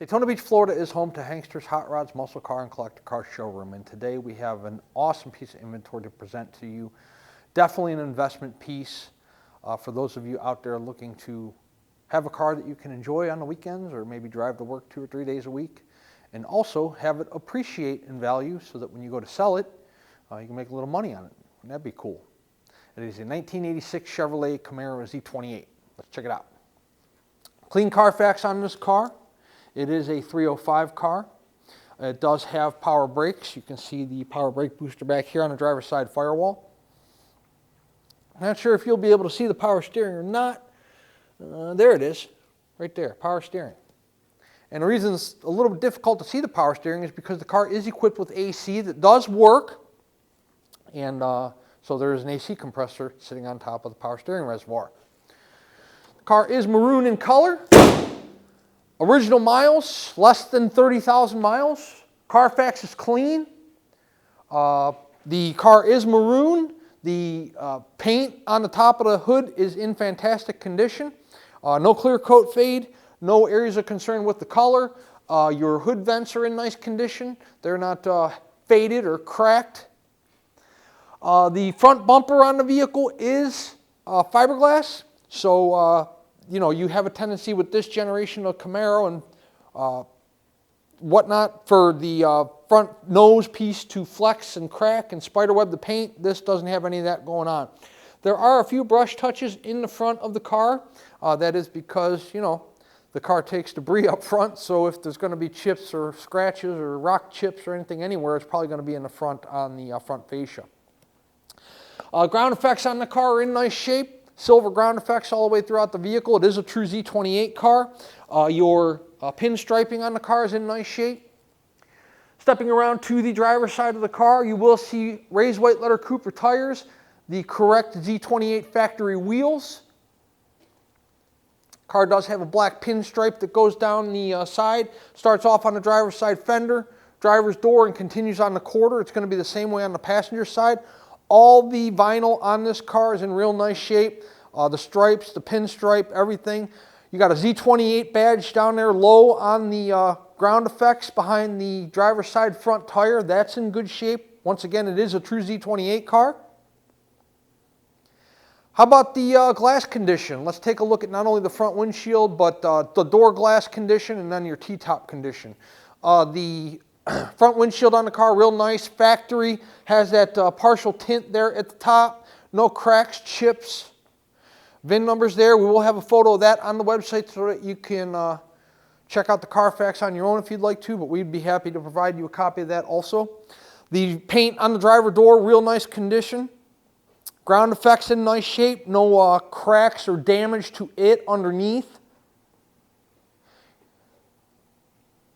Daytona Beach, Florida is home to Hankster's Hot Rods, Muscle Car, and Collector Car Showroom, and today we have an awesome piece of inventory to present to you. Definitely an investment piece for those of you out there looking to have a car that you can enjoy on the weekends or maybe drive to work 2 or 3 days a week, and also have it appreciate in value so that when you go to sell it, you can make a little money on it. And that'd be cool. It is a 1986 Chevrolet Camaro Z28. Let's check it out. Clean Carfax on this car. It is a 305 car. It does have power brakes. You can see the power brake booster back here on the driver's side firewall. I'm not sure if you'll be able to see the power steering or not. There it is, right there, power steering. And the reason it's a little bit difficult to see the power steering is because the car is equipped with AC that does work. And so there is an AC compressor sitting on top of the power steering reservoir. The car is maroon in color. Original miles, less than 30,000 miles. Carfax is clean. The car is maroon. The paint on the top of the hood is in fantastic condition. No clear coat fade. No areas of concern with the color. Your hood vents are in nice condition. They're not faded or cracked. The front bumper on the vehicle is fiberglass. So you know, you have a tendency with this generation of Camaro and whatnot for the front nose piece to flex and crack and spiderweb the paint. This doesn't have any of that going on. There are a few brush touches in the front of the car. That is because, you know, the car takes debris up front, so if there's going to be chips or scratches or rock chips or anything anywhere, it's probably going to be in the front on the front fascia. Ground effects on the car are in nice shape. Silver ground effects all the way throughout the vehicle. It is a true Z28 car. Your pinstriping on the car is in nice shape. Stepping around to the driver's side of the car, you will see raised white letter Cooper tires, the correct Z28 factory wheels. Car does have a black pinstripe that goes down the side. Starts off on the driver's side fender, driver's door, and continues on the quarter. It's going to be the same way on the passenger side. All the vinyl on this car is in real nice shape. The stripes, the pinstripe, everything. You got a Z28 badge down there low on the ground effects behind the driver's side front tire. That's in good shape. Once again, it is a true Z28 car. How about the glass condition? Let's take a look at not only the front windshield, but the door glass condition and then your T-top condition. The front windshield on the car, real nice, factory, has that partial tint there at the top, no cracks, chips, VIN numbers there. We will have a photo of that on the website so that you can check out the Carfax on your own if you'd like to, but we'd be happy to provide you a copy of that also. The paint on the driver door, real nice condition. Ground effects in nice shape, no cracks or damage to it underneath.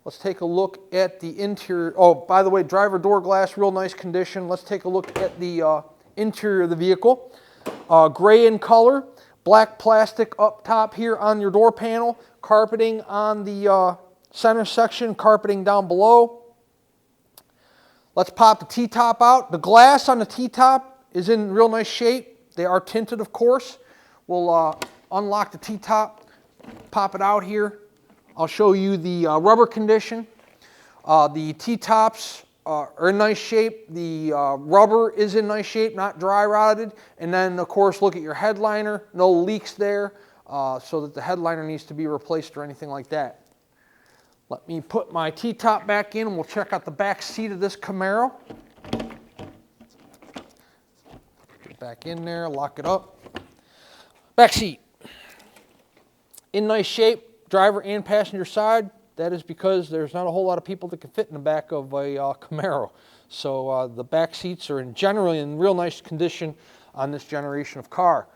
Let's take a look at the interior. Oh, by the way, driver door glass, real nice condition. Let's take a look at the interior of the vehicle. Gray in color, black plastic up top here on your door panel, carpeting on the center section, carpeting down below. Let's pop the T-top out. The glass on the T-top is in real nice shape. They are tinted, of course. We'll unlock the T-top, pop it out here. I'll show you the rubber condition. The T-tops are in nice shape. The rubber is in nice shape, not dry rotted. And then, of course, look at your headliner. No leaks there, so that the headliner needs to be replaced or anything like that. Let me put my T-top back in and we'll check out the back seat of this Camaro. Get back in there, lock it up. Back seat. In nice shape. Driver and passenger side. That is because there's not a whole lot of people that can fit in the back of a Camaro. So the back seats are generally in real nice condition on this generation of car.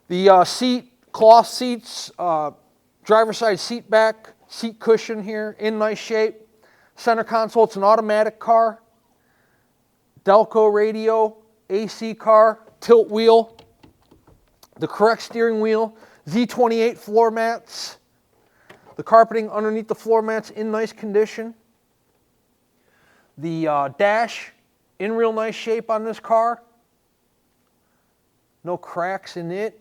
The seat, cloth seats, driver side seat back, seat cushion here in nice shape. Center console, it's an automatic car. Delco radio, AC car, tilt wheel, the correct steering wheel, Z28 floor mats. The carpeting underneath the floor mats in nice condition. The dash in real nice shape on this car. No cracks in it.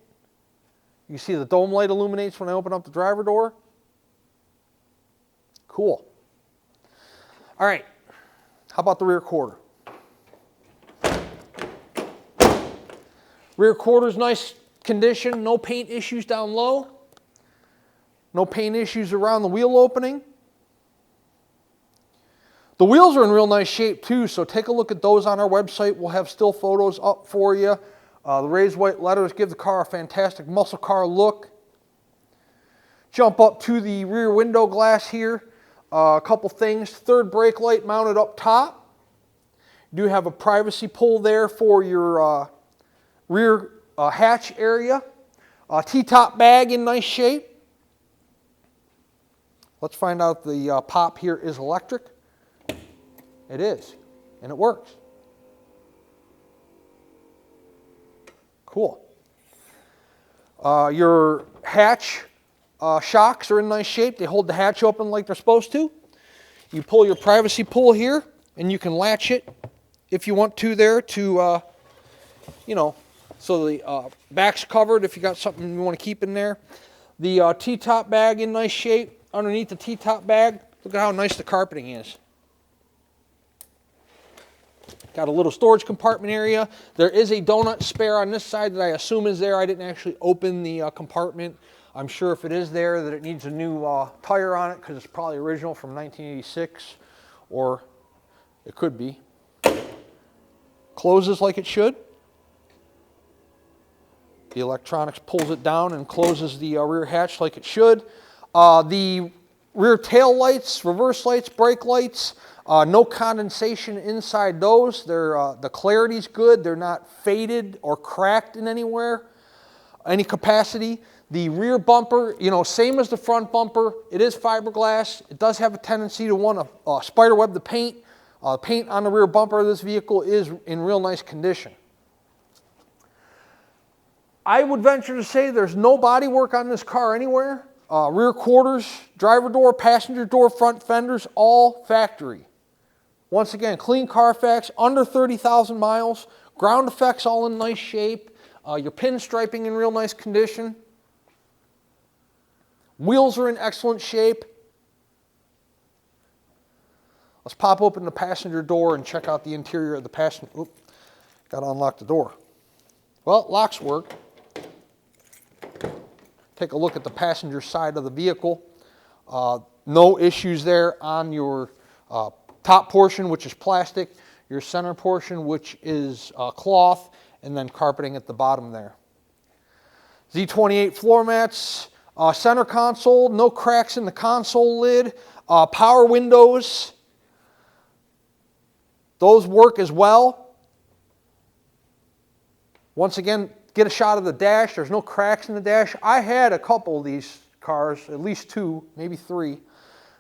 You see the dome light illuminates when I open up the driver door. Cool. All right, how about the rear quarter? Rear quarter's nice condition, no paint issues down low, no paint issues around the wheel opening. The wheels are in real nice shape too, so take a look at those on our website. We'll have still photos up for you. The raised white letters give the car a fantastic muscle car look. Jump up to the rear window glass here. A couple things. Third brake light mounted up top. You do have a privacy pull there for your rear hatch area. T-top bag in nice shape. Let's find out if the pop here is electric. It is, and it works. Cool. Your hatch shocks are in nice shape. They hold the hatch open like they're supposed to. You pull your privacy pull here, and you can latch it if you want to there to, you know, so the back's covered if you got something you want to keep in there. The T-top bag in nice shape. Underneath the T-top bag, look at how nice the carpeting is. Got a little storage compartment area. There is a donut spare on this side that I assume is there. I didn't actually open the compartment. I'm sure if it is there that it needs a new tire on it because it's probably original from 1986, or it could be. Closes like it should. The electronics pulls it down and closes the rear hatch like it should. The rear tail lights, reverse lights, brake lights, no condensation inside those. The clarity's good. They're not faded or cracked in any capacity. The rear bumper, you know, same as the front bumper. It is fiberglass. It does have a tendency to want to spider web the paint. Paint on the rear bumper of this vehicle is in real nice condition. I would venture to say there's no body work on this car anywhere. Rear quarters, driver door, passenger door, front fenders, all factory. Once again, clean Carfax, under 30,000 miles, ground effects all in nice shape, your pinstriping in real nice condition. Wheels are in excellent shape. Let's pop open the passenger door and check out the interior of the passenger. Oop, got to unlock the door. Well, locks work. Take a look at the passenger side of the vehicle. No issues there on your top portion, which is plastic, your center portion, which is cloth, and then carpeting at the bottom there. Z28 floor mats, center console, no cracks in the console lid, power windows. Those work as well. Once again, get a shot of the dash. There's no cracks in the dash. I had a couple of these cars, at least two, maybe three.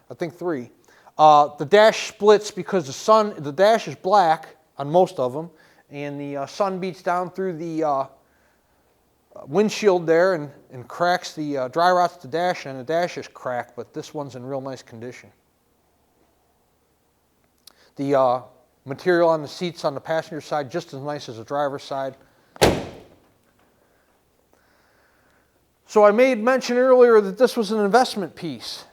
I think three. The dash splits because the dash is black on most of them, and the sun beats down through the windshield there and cracks the dry rots the dash, and the dash is cracked, but this one's in real nice condition. The material on the seats on the passenger side just as nice as the driver's side. So I made mention earlier that this was an investment piece.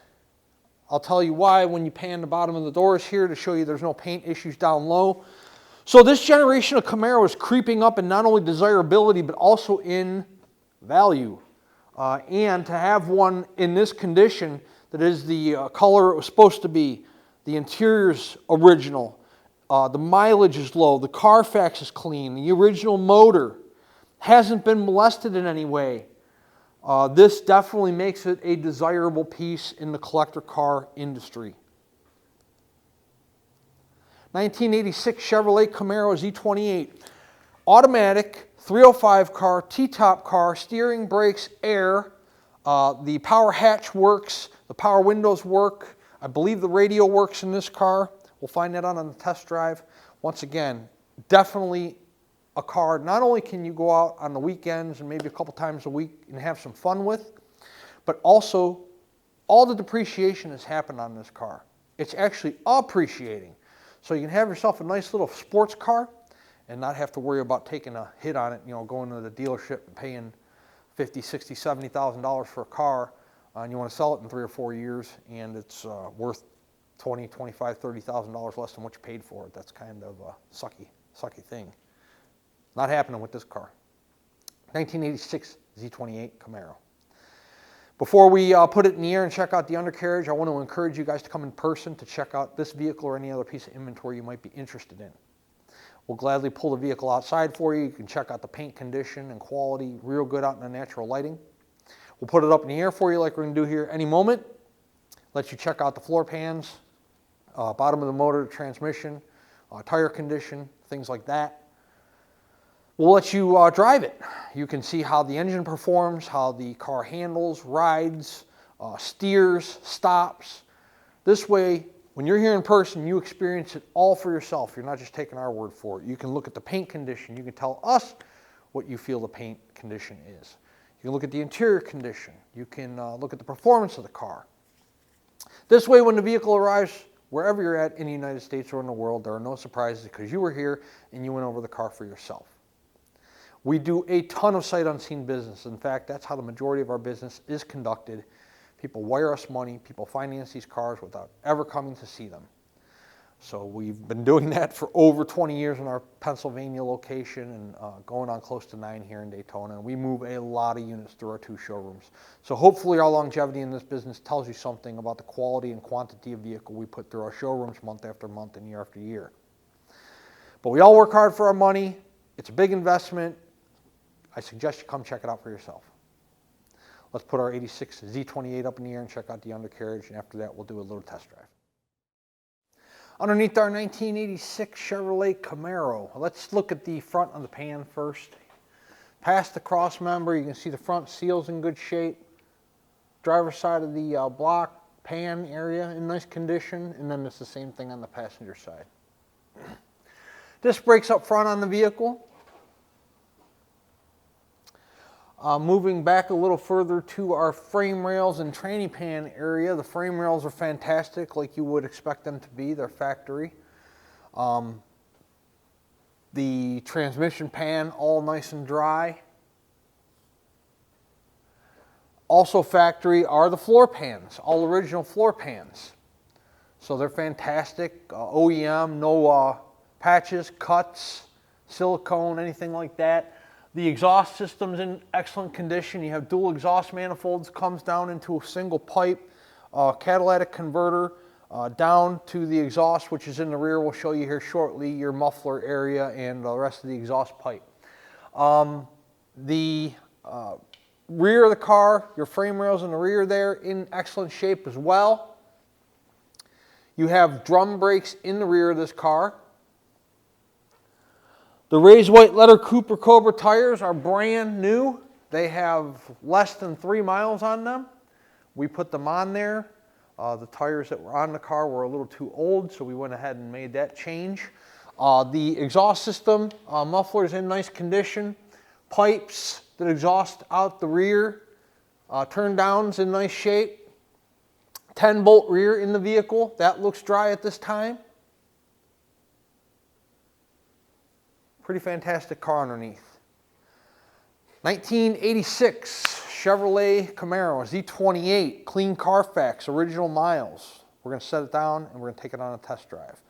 I'll tell you why when you pan the bottom of the doors here to show you there's no paint issues down low. So this generation of Camaro is creeping up in not only desirability but also in value. And to have one in this condition that is the color it was supposed to be, the interior's original, the mileage is low, the Carfax is clean, the original motor hasn't been molested in any way. This definitely makes it a desirable piece in the collector car industry. 1986 Chevrolet Camaro Z28. Automatic, 305 car, T-top car, steering, brakes, air. The power hatch works, the power windows work. I believe the radio works in this car. We'll find that out on the test drive. Once again, definitely a car not only can you go out on the weekends and maybe a couple times a week and have some fun with, but also all the depreciation has happened on this car. It's actually appreciating. So you can have yourself a nice little sports car and not have to worry about taking a hit on it, you know, going to the dealership and paying $50,000, $60,000, $70,000 for a car, and you want to sell it in 3 or 4 years, and it's worth $20, $25, $30,000 less than what you paid for it. That's kind of a sucky thing. Not happening with this car. 1986 Z28 Camaro. Before we put it in the air and check out the undercarriage, I want to encourage you guys to come in person to check out this vehicle or any other piece of inventory you might be interested in. We'll gladly pull the vehicle outside for you. You can check out the paint condition and quality, real good out in the natural lighting. We'll put it up in the air for you like we're going to do here any moment. Let you check out the floor pans, bottom of the motor, transmission, tire condition, things like that. We'll let you drive it. You can see how the engine performs, how the car handles, rides, steers, stops. This way, when you're here in person, you experience it all for yourself. You're not just taking our word for it. You can look at the paint condition. You can tell us what you feel the paint condition is. You can look at the interior condition. You can look at the performance of the car. This way, when the vehicle arrives, wherever you're at in the United States or in the world, there are no surprises because you were here and you went over the car for yourself. We do a ton of sight unseen business. In fact, that's how the majority of our business is conducted. People wire us money, people finance these cars without ever coming to see them. So we've been doing that for over 20 years in our Pennsylvania location and going on close to 9 here in Daytona. And we move a lot of units through our 2 showrooms. So hopefully our longevity in this business tells you something about the quality and quantity of vehicle we put through our showrooms month after month and year after year. But we all work hard for our money. It's a big investment. I suggest you come check it out for yourself. Let's put our 86 Z28 up in the air and check out the undercarriage, and after that we'll do a little test drive. Underneath our 1986 Chevrolet Camaro, let's look at the front of the pan first. Past the cross member, you can see the front seal's in good shape. Driver's side of the block pan area in nice condition, and then it's the same thing on the passenger side. Disc brakes up front on the vehicle. Moving back a little further to our frame rails and tranny pan area, the frame rails are fantastic like you would expect them to be. They're factory. The transmission pan all nice and dry. Also factory are the floor pans, all original floor pans. So they're fantastic, OEM, no patches, cuts, silicone, anything like that. The exhaust system's in excellent condition. You have dual exhaust manifolds, comes down into a single pipe, catalytic converter down to the exhaust, which is in the rear. We'll show you here shortly your muffler area and the rest of the exhaust pipe. The rear of the car, your frame rails in the rear there, in excellent shape as well. You have drum brakes in the rear of this car. The raised white letter Cooper Cobra tires are brand new. They have less than 3 miles on them. We put them on there. The tires that were on the car were a little too old, so we went ahead and made that change. The exhaust system, muffler's in nice condition. Pipes that exhaust out the rear, turn downs in nice shape. 10-bolt rear in the vehicle. That looks dry at this time. Pretty fantastic car underneath. 1986 Chevrolet Camaro Z28, clean Carfax, original miles. We're going to set it down and we're going to take it on a test drive.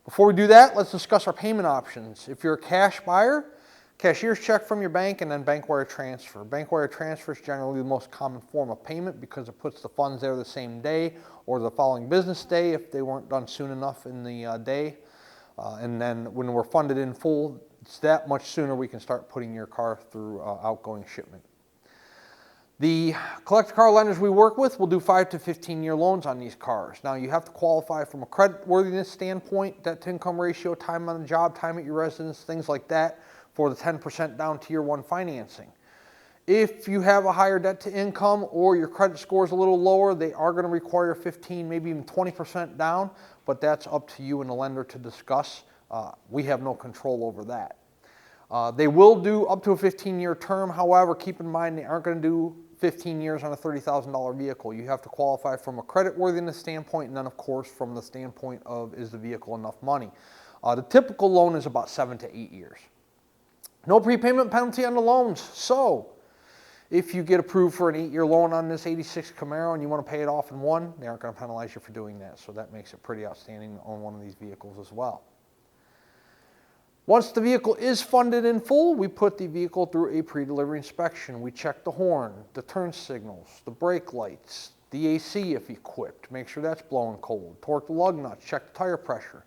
Before we do that, let's discuss our payment options. If you're a cash buyer, cashier's check from your bank and then bank wire transfer. Bank wire transfer is generally the most common form of payment because it puts the funds there the same day or the following business day if they weren't done soon enough in the day. And then when we're funded in full, it's that much sooner we can start putting your car through outgoing shipment. The collector car lenders we work with will do 5 to 15-year loans on these cars. Now you have to qualify from a credit worthiness standpoint, debt to income ratio, time on the job, time at your residence, things like that for the 10% down tier 1 financing. If you have a higher debt to income or your credit score is a little lower, they are going to require 15, maybe even 20% down, but that's up to you and the lender to discuss. We have no control over that. They will do up to a 15-year term. However, keep in mind they aren't going to do 15 years on a $30,000 vehicle. You have to qualify from a credit worthiness standpoint and then, of course, from the standpoint of is the vehicle enough money. The typical loan is about 7 to 8 years. No prepayment penalty on the loans. So If you get approved for an 8-year loan on this 86 Camaro and you want to pay it off in one, they aren't going to penalize you for doing that. So that makes it pretty outstanding to own one of these vehicles as well. Once the vehicle is funded in full, we put the vehicle through a pre-delivery inspection. We check the horn, the turn signals, the brake lights, the AC if equipped, make sure that's blowing cold, torque the lug nuts, check the tire pressure.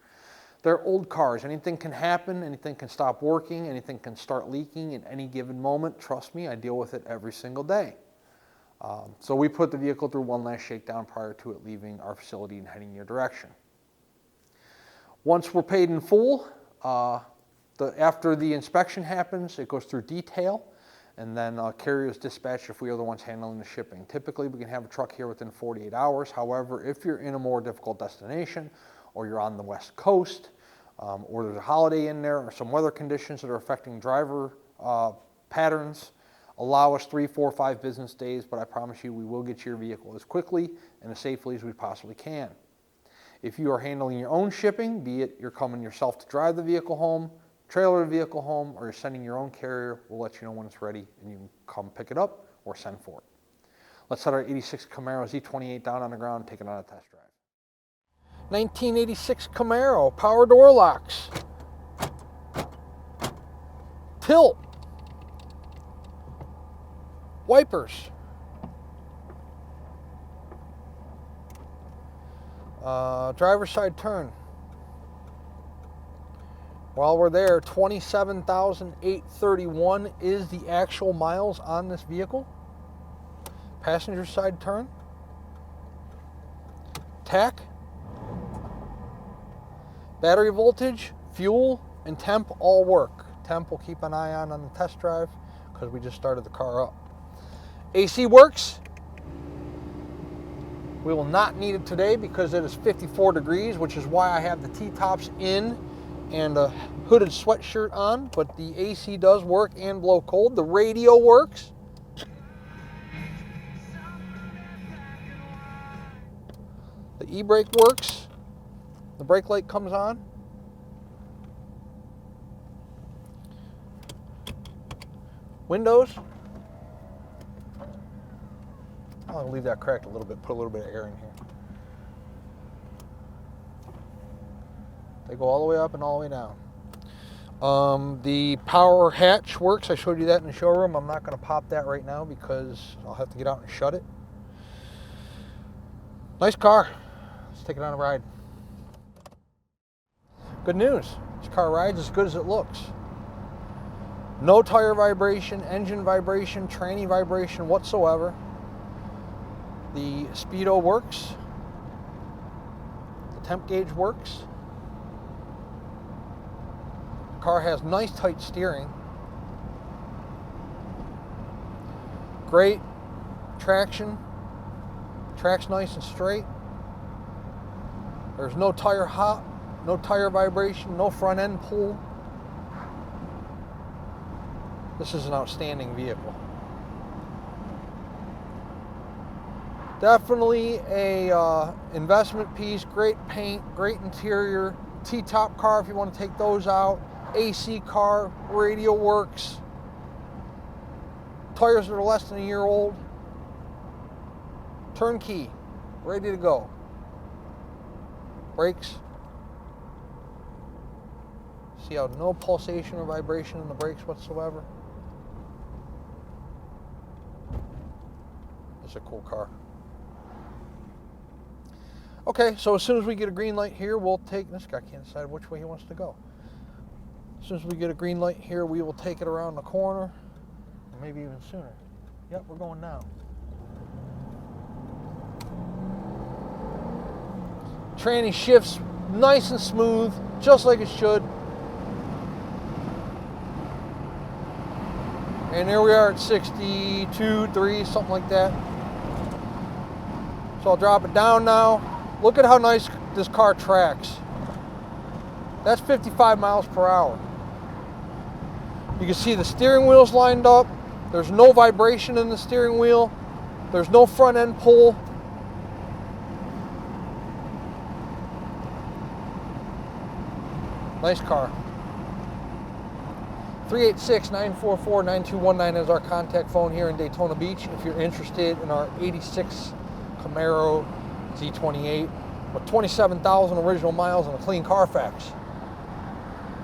They're old cars. Anything can happen. Anything can stop working. Anything can start leaking at any given moment. Trust me, I deal with it every single day. So we put the vehicle through one last shakedown prior to it leaving our facility and heading your direction. Once we're paid in full, after the inspection happens, it goes through detail, and then carrier is dispatched if we are the ones handling the shipping. Typically, we can have a truck here within 48 hours. However, if you're in a more difficult destination, or you're on the West Coast, or there's a holiday in there, or some weather conditions that are affecting driver patterns, allow us 3, 4, 5 business days, but I promise you we will get your vehicle as quickly and as safely as we possibly can. If you are handling your own shipping, be it you're coming yourself to drive the vehicle home, trailer the vehicle home, or you're sending your own carrier, we'll let you know when it's ready and you can come pick it up or send for it. Let's set our 86 Camaro Z28 down on the ground and take it on a test drive. 1986 Camaro, power door locks, tilt, wipers, driver's side turn. While we're there, 27,831 is the actual miles on this vehicle. Passenger side turn, tack, battery voltage, fuel, and temp all work. Temp we'll keep an eye on the test drive because we just started the car up. AC works. We will not need it today because it is 54 degrees, which is why I have the T-tops in and a hooded sweatshirt on, but the AC does work and blow cold. The radio works. The e-brake works. The brake light comes on. Windows. I'll leave that cracked a little bit, put a little bit of air in here. They go all the way up and all the way down. The power hatch works. I showed you that in the showroom. I'm not going to pop that right now because I'll have to get out and shut it. Nice car. Let's take it on a ride. Good news. This car rides as good as it looks. No tire vibration, engine vibration, tranny vibration whatsoever. The speedo works. The temp gauge works. The car has nice tight steering. Great traction. Track's nice and straight. There's no tire hop, no tire vibration, no front end pull. This is an outstanding vehicle. Definitely a investment piece, great paint, great interior, T-top car if you want to take those out, AC car, radio works, tires that are less than a year old, turnkey, ready to go. Brakes. See how no pulsation or vibration in the brakes whatsoever. It's a cool car. Okay, so as soon as we get a green light here, we'll take, this guy can't decide which way he wants to go. As soon as we get a green light here, we will take it around the corner, or maybe even sooner. Yep, we're going now. Tranny shifts nice and smooth, just like it should. And there we are at 62, 3, something like that. So I'll drop it down now. Look at how nice this car tracks. That's 55 miles per hour. You can see the steering wheel's lined up. There's no vibration in the steering wheel. There's no front end pull. Nice car. 386-944-9219 is our contact phone here in Daytona Beach. If you're interested in our 86 Camaro Z28 with 27,000 original miles and a clean Carfax.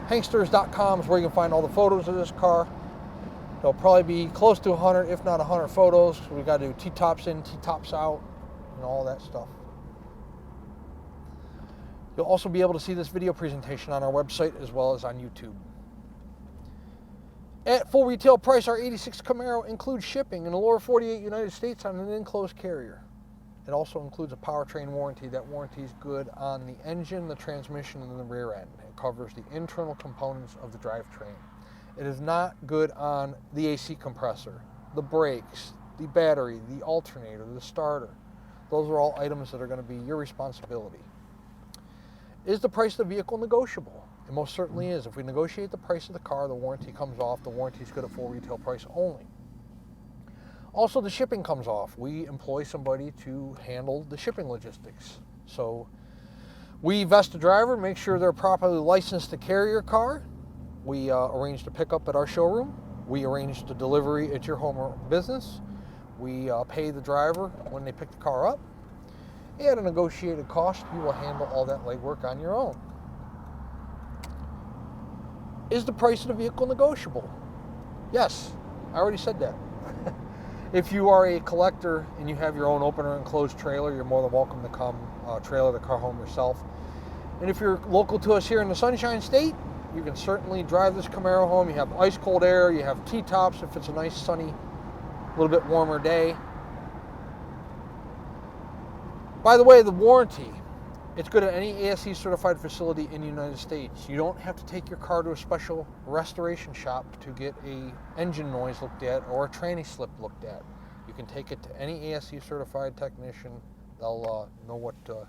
Hanksters.com is where you can find all the photos of this car. There'll probably be close to 100, if not 100 photos. We got to do T-tops in, T-tops out, and all that stuff. You'll also be able to see this video presentation on our website as well as on YouTube. At full retail price, our 86 Camaro includes shipping in the lower 48 United States on an enclosed carrier. It also includes a powertrain warranty. That warranty is good on the engine, the transmission, and the rear end. It covers the internal components of the drivetrain. It is not good on the AC compressor, the brakes, the battery, the alternator, the starter. Those are all items that are going to be your responsibility. Is the price of the vehicle negotiable? It most certainly is. If we negotiate the price of the car, the warranty comes off. The warranty is good at full retail price only. Also, the shipping comes off. We employ somebody to handle the shipping logistics. So we vest the driver, make sure they're properly licensed to carry your car. We arrange the pickup at our showroom. We arrange the delivery at your home or business. We pay the driver when they pick the car up. At a negotiated cost, you will handle all that legwork on your own. Is the price of the vehicle negotiable? Yes, I already said that. If you are a collector and you have your own open or enclosed trailer, you're more than welcome to come trailer the car home yourself. And if you're local to us here in the Sunshine State, you can certainly drive this Camaro home. You have ice cold air, you have T-tops if it's a nice sunny, a little bit warmer day. By the way, the warranty, it's good at any ASE certified facility in the United States. You don't have to take your car to a special restoration shop to get a engine noise looked at or a tranny slip looked at. You can take it to any ASE certified technician. They'll know what to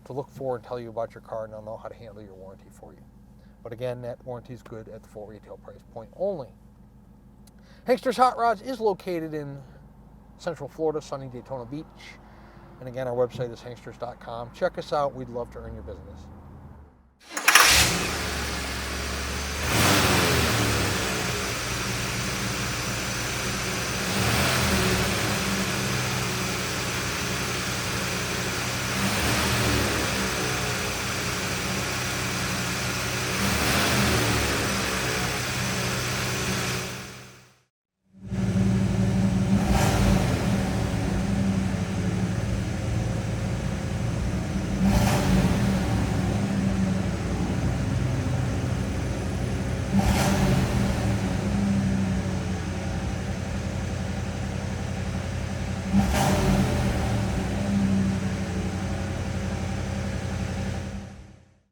look for and tell you about your car, and they'll know how to handle your warranty for you. But again, that warranty is good at the full retail price point only. Hanksters Hot Rods is located in Central Florida, sunny Daytona Beach. And again, our website is hanksters.com. Check us out. We'd love to earn your business.